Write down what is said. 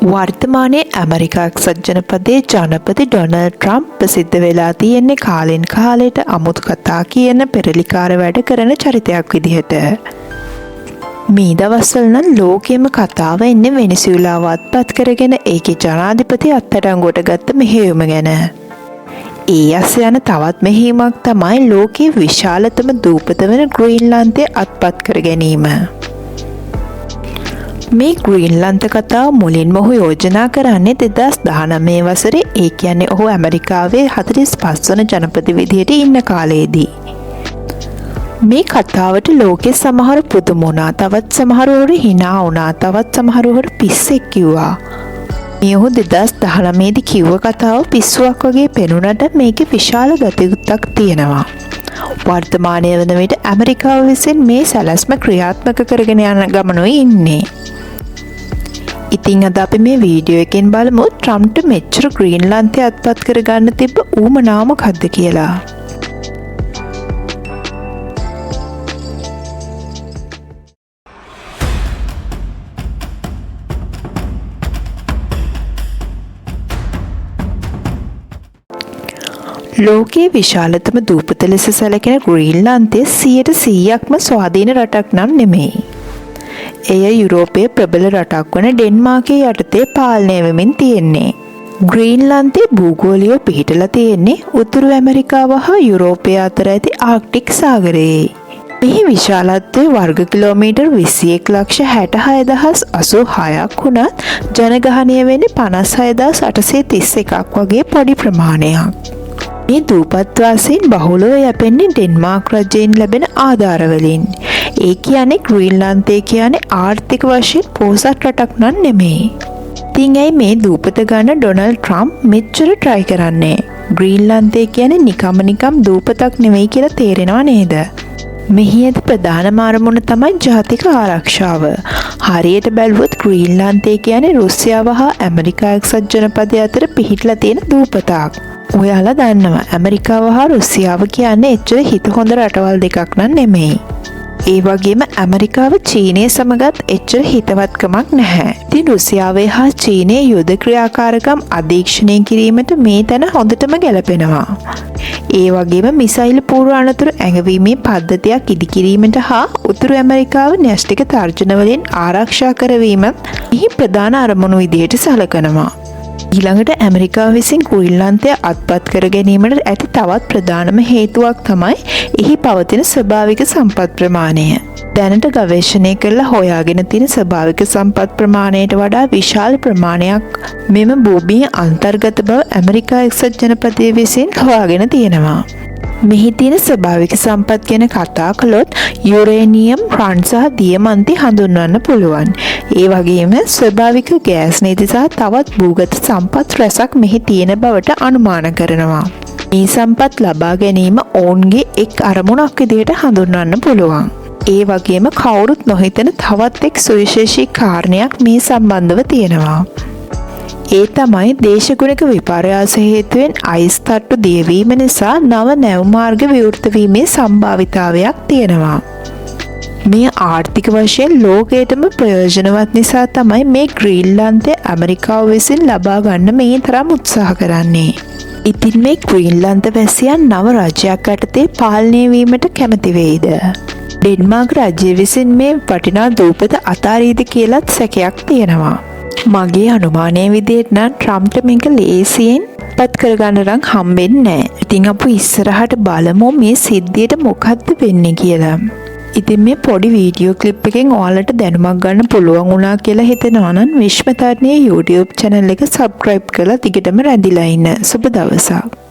වර්තමානයේ ඇමරිකා එක්සත් ජනපදයේ ජනපති Donald Trump ප්‍රසිද්ධ වෙලා තියෙන්නේ කාලෙන් කාලයට අමුතු කතා කියන පෙරලිකාර වැඩ කරන චරිතයක් විදිහට. මේ දවස්වල නම් ලෝකෙම කතාව එන්නේ වෙනිසුලාව අත්පත් කරගෙන ඒකේ ජනාධිපති අත්අඩංගුවට ගත්ත මෙහෙයුම ගැන. ඒ අස්ස යන තවත් මෙහෙයුමක් තමයි ලෝකයේ විශාලතම දූපත වෙන ග්‍රීන්ලන්තය අත්පත් කර ගැනීම. මේ ග්‍රීන්ලන්ත කතාව මුලින්ම ඔහු යෝජනා කරන්නේ 2019 වසරේ, ඒ කියන්නේ ඔහු ඇමරිකාවේ 45 වන ජනපති විදිහට ඉන්න කාලයේදී. මේ කතාවට ලෝකෙ සමහර පුදුම වුණා, තවත් සමහරවරු hina වුණා, තවත් සමහරවරු පිස්සෙක් කිව්වා. මේ ඔහු 2019 දී කිව්ව කතාව පිස්සුවක් වගේ පෙනුනට මේකේ විශාල ගතිගුත්තක් තියෙනවා. වර්තමානයේ වන විට ඇමරිකාව විසින් මේ සැලැස්ම ක්‍රියාත්මක කරගෙන යන ගමනුයි ඉන්නේ. ඉතින් අද අපි මේ වීඩියෝ එකෙන් බලමු ට්‍රම්ප්ට මෙච්චර ග්‍රීන්ලන්තය අත්පත් කරගන්න තිබ්බ ඌමනාව මොකක්ද කියලා. ලෝකයේ විශාලතම දූපත ලෙස සැලකෙන ග්‍රීන්ලන්තය 100%ක්ම ස්වාධීන රටක් නම් නෙමෙයි. එය යුරෝපයේ ප්‍රබල රටක් වන ඩෙන්මාර්කයේ යටතේ පාලනය වෙමින් තියෙන්නේ. ග්‍රීන්ලන්තයේ භූගෝලීය පිහිටලා තියෙන්නේ උතුරු ඇමරිකාව හා යුරෝපය අතර ඇති ආක්ටික් සාගරයේ. මෙහි විශාලත්වය වර්ග කිලෝමීටර් 21,66,086ක් වුණත් ජනගහනය වෙන්නේ 56,831ක් වගේ පොඩි ප්‍රමාණයක්. මේ දූපත්වාසීන් බහුලව යැපෙන්නේ ඩෙන්මාර්ක් රජයෙන් ලැබෙන ආධාරවලින්. ඒ කියන්නේ ග්‍රීන්ලන්තය කියන්නේ ආර්ථික වශයෙන් පොහොසත් රටක් නම් නෙමෙයි. ඉතින් ඇයි මේ දූපත ගන්න ඩොනල්ඩ් ට්‍රම්ප් මෙච්චර try කරන්නේ? ග්‍රීන්ලන්තය කියන්නේ නිකම් දූපතක් නෙමෙයි කියලා තේරෙනව නේද? මෙහි ඇති ප්‍රධානම අරමුණ තමයි ජාතික ආරක්ෂාව. හරියට බැලුවොත් ග්‍රීන්ලන්තය කියන්නේ රුසියාව හා ඇමරිකා එක්සත් ජනපදය අතර පිහිටලා තියෙන දූපතක්. ඔයාලා දන්නවා ඇමරිකාව හා රුසියාව කියන්නේ එච්චර හිත හොඳ රටවල් දෙකක් නම් නෙමෙයි. ඒ වගේම ඇමරිකාව චීනය සමගත් එච්චර හිතවත්කමක් නැහැ. ඉතින් රුසියාවේ හා චීනයේ යුද ක්‍රියාකාරකම් අධීක්ෂණය කිරීමට මේ තැන හොඳටම ගැලපෙනවා. ඒ වගේම මිසයිල් පූර්ව අනතුරු ඇඟවීමේ පද්ධතියක් ඉදිකිරීමට හා උතුරු ඇමරිකාව න්‍යෂ්ටික තර්ජන වලින් ආරක්ෂා කරවීමත් එහි ප්‍රධාන අරමුණු විදිහට සැලකනවා. ඊළඟට ඇමරිකාව විසින් ග්‍රීන්ලන්තය අත්පත් කර ගැනීමට ඇති තවත් ප්‍රධානම හේතුවක් තමයි එහි පවතින ස්වභාවික සම්පත් ප්‍රමාණය. දැනට ගවේෂණය කරලා හොයාගෙන තියෙන ස්වභාවික සම්පත් ප්‍රමාණයට වඩා විශාල ප්‍රමාණයක් මෙම භූමියේ අන්තර්ගත බව ඇමරිකා එක්සත් ජනපදය විසින් හොයාගෙන තියෙනවා. මෙහි තියෙන ස්වභාවික සම්පත් ගැන කතා කළොත් යුරේනියම්, රන් සහ දියමන්ති හඳුන්වන්න පුළුවන්. ඒ වගේම ස්වභාවික ගෑස් නීති සහ තවත් භූගත සම්පත් රැසක් මෙහි තියෙන බවට අනුමාන කරනවා. මේ සම්පත් ලබා ගැනීම ඔවුන්ගේ එක් අරමුණක් විදිහට හඳුන්වන්න පුළුවන්. ඒ වගේම කවුරුත් නොහිතන තවත් එක් සුවිශේෂී කාරණයක් මේ සම්බන්ධව තියෙනවා. ඒ තමයි දේශගුණික විපර්යාස හේතුවෙන් අයිස් තට්ටු දියවීම නිසා නව නැව් මාර්ග විවෘත වීමේ සම්භාවිතාවයක් තියෙනවා. මේ ආර්ථික වශයෙන් ලෝකයටම ප්‍රයෝජනවත් නිසා තමයි මේ ග්‍රීන්ලන්තය ඇමරිකාව විසින් ලබා ගන්න මේ තරම් උත්සාහ කරන්නේ. ඉතින් මේ ග්‍රීන්ලන්ත වැසියන් නව රජයක් යටතේ පාලනය වීමට කැමති වෙයිද? ඩෙන්මාර්ක් රජය විසින් මේ වටිනා දූපත අතාරීද කියලත් සැකයක් තියෙනවා. මගේ අනුමානය විදිහට නම් ට්‍රම්ප්ට මේක ලේසියෙන් පත් කරගන්න නම් හම්බෙන්නේ නැහැ. ඉතින් අපි ඉස්සරහට බලමු මේ සිද්ධියට මොකක්ද වෙන්නේ කියලා. ඉතින් මේ පොඩි වීඩියෝ ක්ලිප් එකෙන් ඔයාලට දැනුමක් ගන්න පුළුවන් වුණා කියලා හිතෙනවා නම් විශ්මතරණයේ YouTube channel එක subscribe කරලා දිගටම රැඳිලා ඉන්න. සුබ දවසක්.